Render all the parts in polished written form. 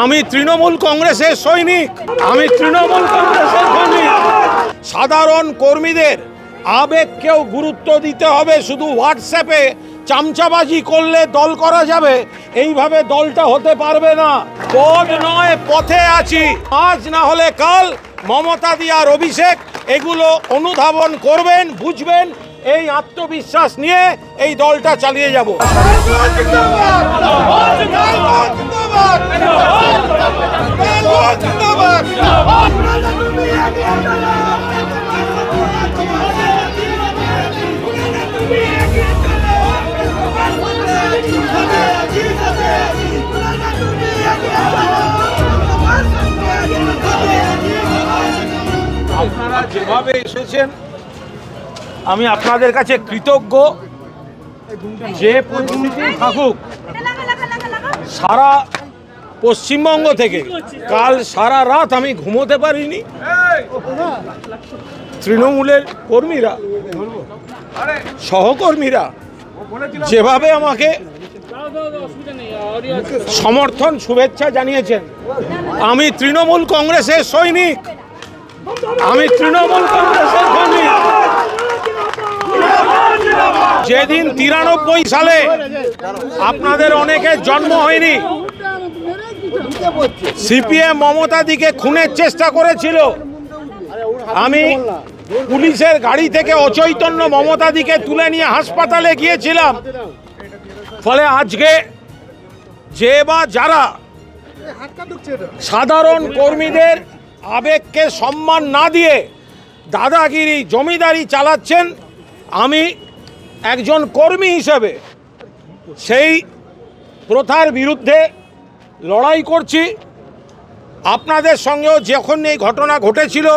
আমি তৃণমূল কংগ্রেসের সৈনিক, সাধারণ কর্মীদের আবেগকেও গুরুত্ব দিতে হবে। শুধু হোয়াটসঅ্যাপে চামচাবাজি করলে দল করা যাবে, এইভাবে দলটা হতে পারবে না। পদ নয়, পথে আছি। আজ না হলে কাল মমতা দি আর অভিষেক এগুলো অনুধাবন করবেন, বুঝবেন। এই আত্মবিশ্বাস নিয়ে এই দলটা চালিয়ে যাব। আপনারা যেভাবে এসেছেন আমি আপনাদের কাছে কৃতজ্ঞ। যে প্রতিনিধি থাকুক সারা পশ্চিমবঙ্গ থেকে, কাল সারা রাত আমি ঘুমোতে পারিনি। তৃণমূলের কর্মীরা, সহকর্মীরা যেভাবে আমাকে সমর্থন, শুভেচ্ছা জানিয়েছেন। আমি তৃণমূল কংগ্রেসের সৈনিক, যেদিন 93 সালে আপনাদের অনেকের জন্ম হয়নি, সিপিএম মমতা দিকে খুনের চেষ্টা করেছিল। আমি পুলিশের গাড়ি থেকে অচৈতন্য মমতা দিকে তুলে নিয়ে হাসপাতালে গিয়েছিলাম। ফলে আজকে যে বা যারা সাধারণ কর্মীদের আবেগকে সম্মান না দিয়ে দাদাগিরি, জমিদারি চালাচ্ছেন, আমি একজন কর্মী হিসেবে সেই প্রথার বিরুদ্ধে লড়াই করছি। আপনাদের সঙ্গেও যখন এই ঘটনা ঘটেছিল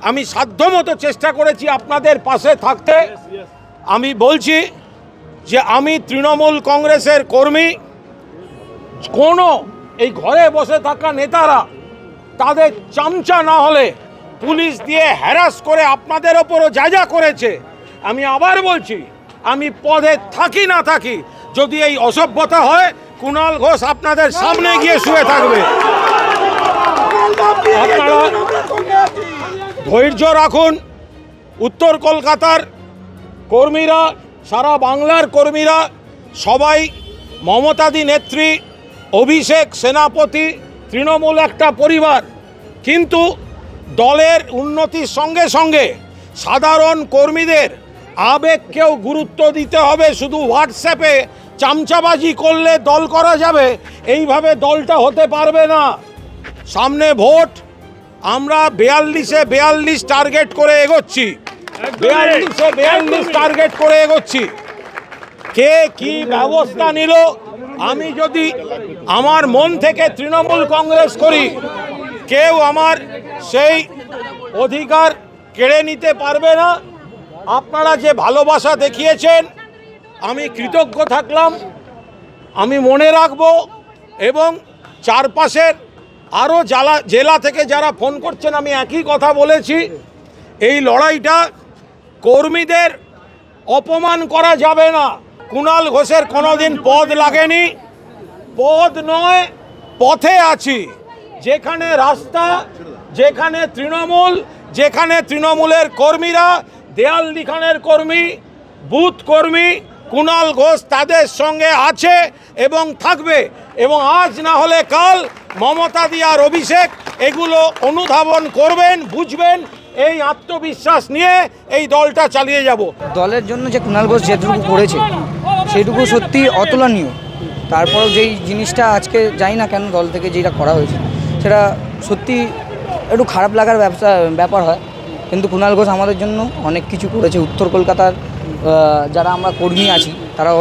আমি সাধ্যমতো চেষ্টা করেছি আপনাদের পাশে থাকতে। আমি বলছি যে আমি তৃণমূল কংগ্রেসের কর্মী। কোনো এই ঘরে বসে থাকা নেতারা তাদের চামচা না হলে পুলিশ দিয়ে হ্যারাস করে আপনাদের ওপরও যা যা করেছে, আমি আবার বলছি, আমি পদে থাকি না থাকি, যদি এই অসভ্যতা হয় কুণাল ঘোষ আপনাদের সামনে গিয়ে শুয়ে থাকবে। আপনারা ধৈর্য রাখুন। উত্তর কলকাতার কর্মীরা, সারা বাংলার কর্মীরা সবাই মমতাদি নেত্রী, অভিষেক সেনাপতি, তৃণমূল একটা পরিবার। কিন্তু দলের উন্নতির সঙ্গে সঙ্গে সাধারণ কর্মীদের আবেগকেও গুরুত্ব দিতে হবে। শুধু হোয়াটসঅ্যাপে চামচাবাজি করলে দল করা যাবে, এইভাবে দলটা হতে পারবে না। সামনে ভোট, আমরা 42-এ 42 টার্গেট করে এগোচ্ছি, 42-এ 42 টার্গেট করে এগোচ্ছি। কে কি ব্যবস্থা নিল, আমি যদি আমার মন থেকে তৃণমূল কংগ্রেস করি, কেউ আমার সেই অধিকার কেড়ে নিতে পারবে না। আপনারা যে ভালোবাসা দেখিয়েছেন আমি কৃতজ্ঞ থাকলাম, আমি মনে রাখব। এবং চারপাশের আরও জেলা থেকে যারা ফোন করছেন আমি একই কথা বলেছি, এই লড়াইটা কর্মীদের অপমান করা যাবে না। কুণাল ঘোষের কোনোদিন পদ লাগেনি, পদ নয়, পথে আছি। যেখানে রাস্তা, যেখানে তৃণমূল, যেখানে তৃণমূলের কর্মীরা, দেয়াল লিখনের কর্মী, বুথ কর্মী, কুণাল ঘোষ তাদের সঙ্গে আছে এবং থাকবে। এবং আজ না হলে কাল মমতা দি আর অভিষেক এগুলো অনুধাবন করবেন, বুঝবেন। এই আত্মবিশ্বাস নিয়ে এই দলটা চালিয়ে যাব। দলের জন্য যে কুণাল ঘোষ যেটুকু করেছে সেটুকু সত্যি অতুলনীয়। তারপরেও যেই জিনিসটা আজকে জানি না কেন দল থেকে যেটা করা হয়েছে সেটা সত্যি একটু খারাপ লাগার ব্যাপার হয়। কিন্তু কুণাল ঘোষ আমাদের জন্য অনেক কিছু করেছে। উত্তর কলকাতার যারা আমরা কর্মী আছি তারা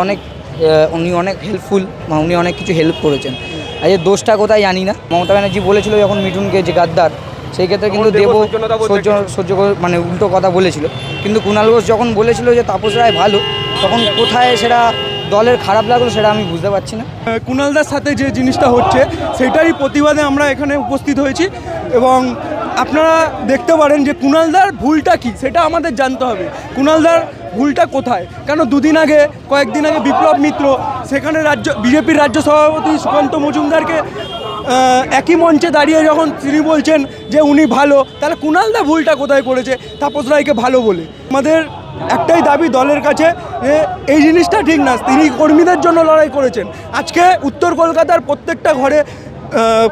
উনি অনেক হেল্পফুল, উনি অনেক কিছু হেল্প করেছেন। আর যে দোষটা কোথায় জানি না। মমতা ব্যানার্জি বলেছিল যখন মিঠুনকে যে গাদ্দার, সেই ক্ষেত্রে কিন্তু সহ্য মানে উল্টো কথা বলেছিল। কিন্তু কুণাল ঘোষ যখন বলেছিল যে তাপস রায় ভালো, তখন কোথায় সেটা দলের খারাপ লাগলো সেটা আমি বুঝতে পারছি না। কুণালদার সাথে যে জিনিসটা হচ্ছে সেটারই প্রতিবাদে আমরা এখানে উপস্থিত হয়েছি। এবং আপনারা দেখতে পারেন যে কুণালদার ভুলটা কি সেটা আমাদের জানতে হবে। কুণালদার ভুলটা কোথায়? কেন কয়েকদিন আগে বিপ্লব মিত্র সেখানে বিজেপির রাজ্য সভাপতি সুকান্ত মজুমদারকে একই মঞ্চে দাঁড়িয়ে যখন তিনি বলছেন যে উনি ভালো, তাহলে কুণালদা ভুলটা কোথায় করেছে তাপস রায়কে ভালো বলে? আমাদের একটাই দাবি দলের কাছে যে এই জিনিসটা ঠিক না, তিনি কর্মীদের জন্য লড়াই করেছেন। আজকে উত্তর কলকাতার প্রত্যেকটা ঘরে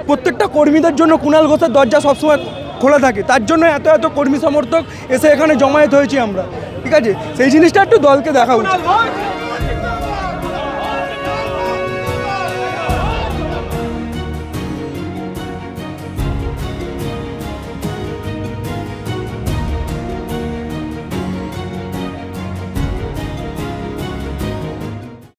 প্রত্যেকটা কর্মীদের জন্য কুণাল ঘোষের দরজা সবসময় খোলা থাকে, তার জন্য এত এত কর্মী সমর্থক এসে এখানে জমায়েত হয়েছি আমরা, ঠিক আছে? সেই জিনিসটা একটু দলকে দেখা উচিত।